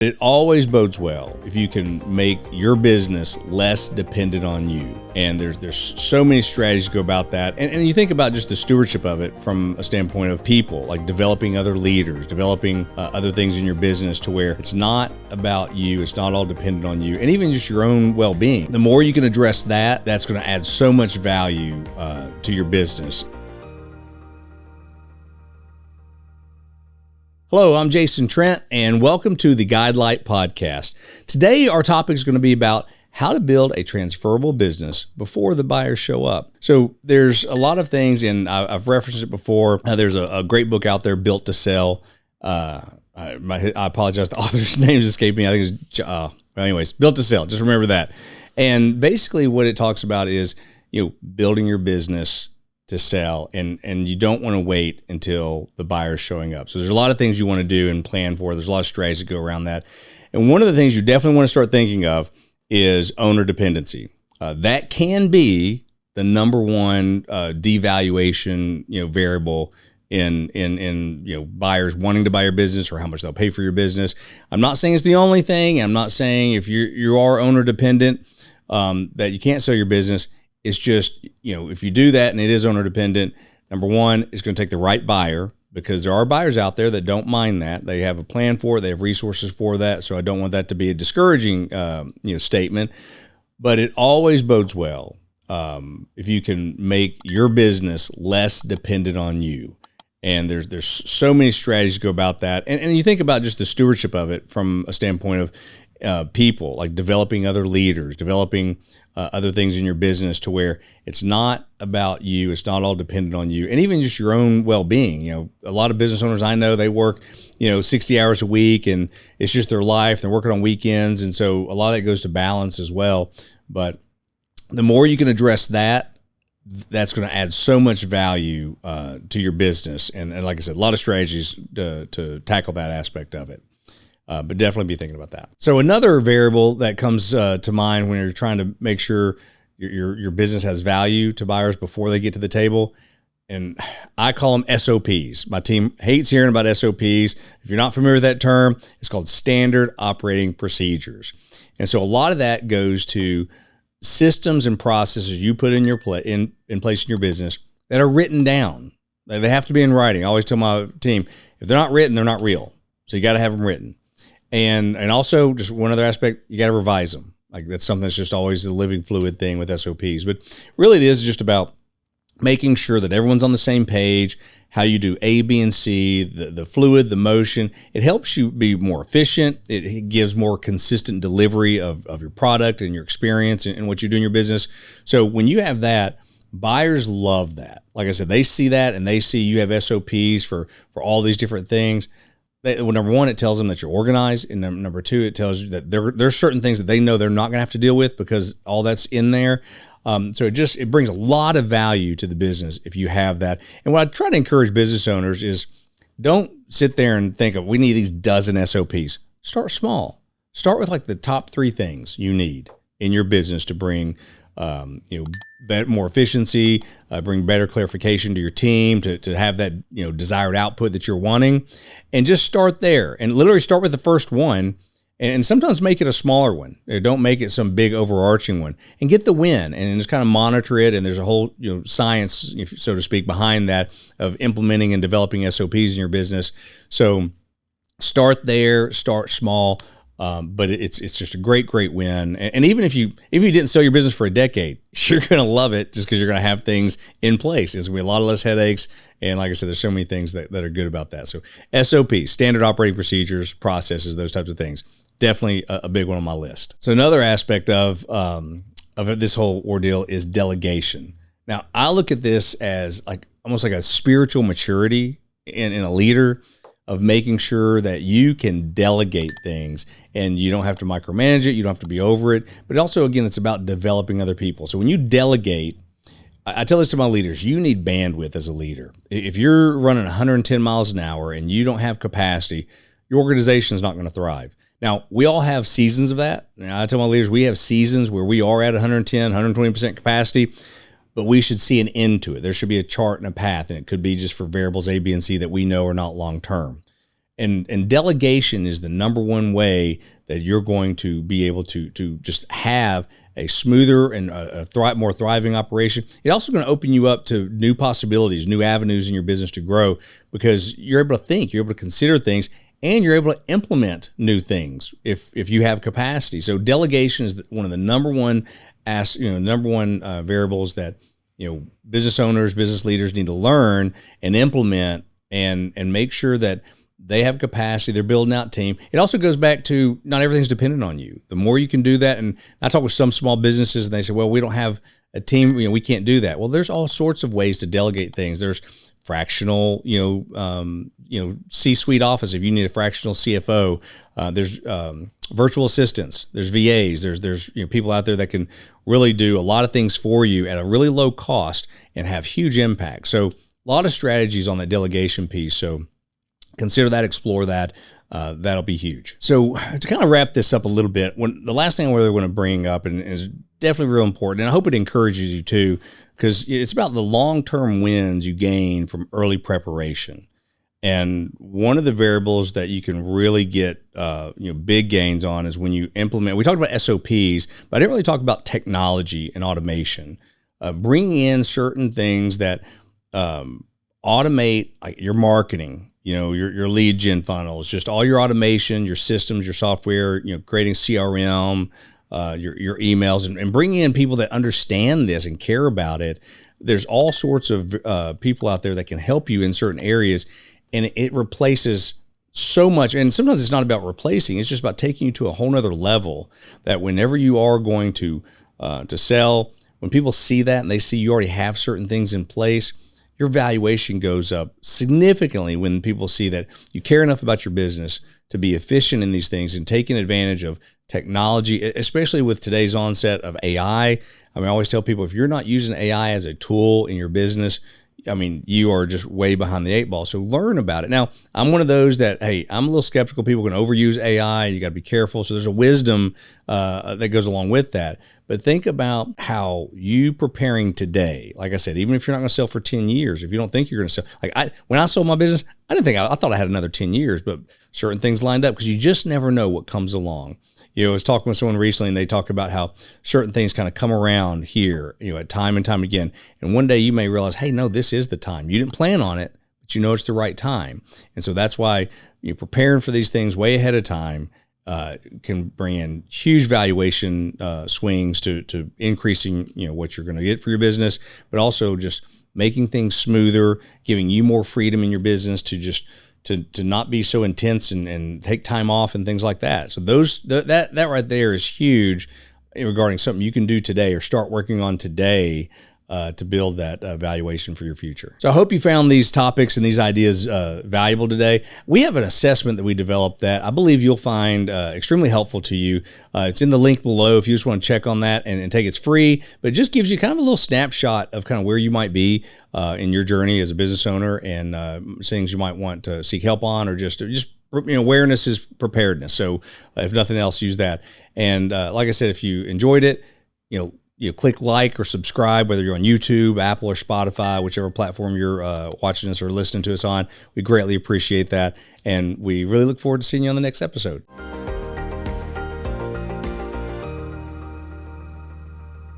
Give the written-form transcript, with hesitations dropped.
It always bodes well if you can make your business less dependent on you. And there's so many strategies to go about that. And you think about just the stewardship of it from a standpoint of people, like developing other leaders, developing other things in your business to where it's not about you, it's not all dependent on you, and even just your own well-being. The more you can address that, that's going to add so much value to your business. Hello, I'm Jason Trent, and welcome to the Guidelight podcast. Today, our topic is going to be about how to build a transferable business before the buyers show up. So there's a lot of things, and I've referenced it before. There's a great book out there, Built to Sell. I apologize, the author's name escaped me. I think it's, anyways, Built to Sell. Just remember that. And basically what it talks about is, building your business to sell, and you don't want to wait until the buyer's showing up. So there's a lot of things you want to do and plan for. There's a lot of strategies that go around that. And one of the things you definitely want to start thinking of is owner dependency. That can be the number one devaluation, variable in buyers wanting to buy your business or how much they'll pay for your business. I'm not saying it's the only thing. I'm not saying if you are owner dependent that you can't sell your business. It's just, if you do that and it is owner dependent, number one, it's going to take the right buyer, because there are buyers out there that don't mind that. They have a plan for it. They have resources for that. So I don't want that to be a discouraging, statement, but it always bodes well if you can make your business less dependent on you. And there's so many strategies to go about that. And you think about just the stewardship of it from a standpoint of people, like developing other leaders, developing other things in your business to where it's not about you, it's not all dependent on you, and even just your own well-being. A lot of business owners I know, they work 60 hours a week, and it's just their life. They're working on weekends, and so a lot of that goes to balance as well. But the more you can address that, that's going to add so much value to your business. And like I said, a lot of strategies to tackle that aspect of it. But definitely be thinking about that. So another variable that comes to mind when you're trying to make sure your business has value to buyers before they get to the table, and I call them SOPs. My team hates hearing about SOPs. If you're not familiar with that term, it's called standard operating procedures. And so a lot of that goes to systems and processes you put in in place in your business that are written down. They have to be in writing. I always tell my team, if they're not written, they're not real. So you got to have them written. And also, just one other aspect, you got to revise them. Like, that's something that's just always the living fluid thing with SOPs. But really, it is just about making sure that everyone's on the same page, how you do A, B, and C, the fluid, the motion. It helps you be more efficient. It gives more consistent delivery of your product and your experience and what you do in your business. So when you have that, buyers love that. Like I said, they see that, and they see you have SOPs for all these different things. Number one, it tells them that you're organized, and number two, it tells you that there's certain things that they know they're not going to have to deal with because all that's in there. So it brings a lot of value to the business if you have that. And what I try to encourage business owners is, don't sit there and think of, we need these dozen SOPs. Start small. Start with like the top 3 things you need in your business to bring more efficiency, bring better clarification to your team, to have that desired output that you're wanting, and just start there and literally start with the first one, and sometimes make it a smaller one. Don't make it some big overarching one, and get the win, and just kind of monitor it. And there's a whole science, so to speak, behind that of implementing and developing SOPs in your business. So start there, start small. But it's just a great win. And even if you didn't sell your business for a decade, you're going to love it just because you're going to have things in place. It's going to be a lot less headaches. And like I said, there's so many things that are good about that. So SOPs, standard operating procedures, processes, those types of things, definitely a big one on my list. So another aspect of this whole ordeal is delegation. Now, I look at this as almost like a spiritual maturity in a leader, of making sure that you can delegate things and you don't have to micromanage it. You don't have to be over it. But also, again, it's about developing other people. So when you delegate, I tell this to my leaders, you need bandwidth as a leader. If you're running 110 miles an hour and you don't have capacity, your organization is not going to thrive. Now, we all have seasons of that. I tell my leaders, we have seasons where we are at 110, 120% capacity, but we should see an end to it. There should be a chart and a path, and it could be just for variables A, B, and C that we know are not long-term. And delegation is the number one way that you're going to be able to just have a smoother and more thriving operation. It's also going to open you up to new possibilities, new avenues in your business to grow, because you're able to think, you're able to consider things, and you're able to implement new things if you have capacity. So delegation is one of the number one variables that business owners, business leaders need to learn and implement, and make sure that they have capacity. They're building out team. It also goes back to not everything's dependent on you. The more you can do that, and I talk with some small businesses and they say, well, we don't have a team, we can't do that. Well, there's all sorts of ways to delegate things. There's fractional, C-suite office. If you need a fractional CFO, there's virtual assistants, there's VAs, there's people out there that can really do a lot of things for you at a really low cost and have huge impact. So a lot of strategies on that delegation piece. So consider that, explore that. That'll be huge. So to kind of wrap this up a little bit, the last thing I really want to bring up, and is definitely real important, and I hope it encourages you too, because it's about the long-term wins you gain from early preparation. And one of the variables that you can really get big gains on is when you implement. We talked about SOPs, but I didn't really talk about technology and automation. Bringing in certain things that automate, like your marketing, your lead gen funnels, just all your automation, your systems, your software, creating CRM, your emails, and bringing in people that understand this and care about it. There's all sorts of people out there that can help you in certain areas, and it replaces so much. And sometimes it's not about replacing; it's just about taking you to a whole nother level. That whenever you are going to sell, when people see that and they see you already have certain things in place, your valuation goes up significantly when people see that you care enough about your business to be efficient in these things and taking advantage of technology, especially with today's onset of AI. I always tell people, if you're not using AI as a tool in your business, you are just way behind the eight ball. So learn about it. Now, I'm one of those that, hey, I'm a little skeptical. People can overuse AI. You got to be careful. So there's a wisdom that goes along with that. But think about how you preparing today. Like I said, even if you're not going to sell for 10 years, if you don't think you're going to sell, when I sold my business, I thought I had another 10 years, but certain things lined up because you just never know what comes along. I was talking with someone recently, and they talked about how certain things kind of come around here, at time and time again. And one day you may realize, hey, no, this is the time. You didn't plan on it, but it's the right time. And so that's why preparing for these things way ahead of time can bring in huge valuation swings to increasing, what you're going to get for your business, but also just making things smoother, giving you more freedom in your business to not be so intense and take time off and things like that. So that right there is huge regarding something you can do today or start working on today to build that valuation for your future. So I hope you found these topics and these ideas valuable today. We have an assessment that we developed that I believe you'll find extremely helpful to you. It's in the link below if you just want to check on that and take it. It's free, but it just gives you kind of a little snapshot of kind of where you might be in your journey as a business owner and things you might want to seek help on, or just awareness is preparedness. So if nothing else, use that. And like I said, if you enjoyed it, click like or subscribe, whether you're on YouTube, Apple, or Spotify, whichever platform you're watching us or listening to us on. We greatly appreciate that. And we really look forward to seeing you on the next episode.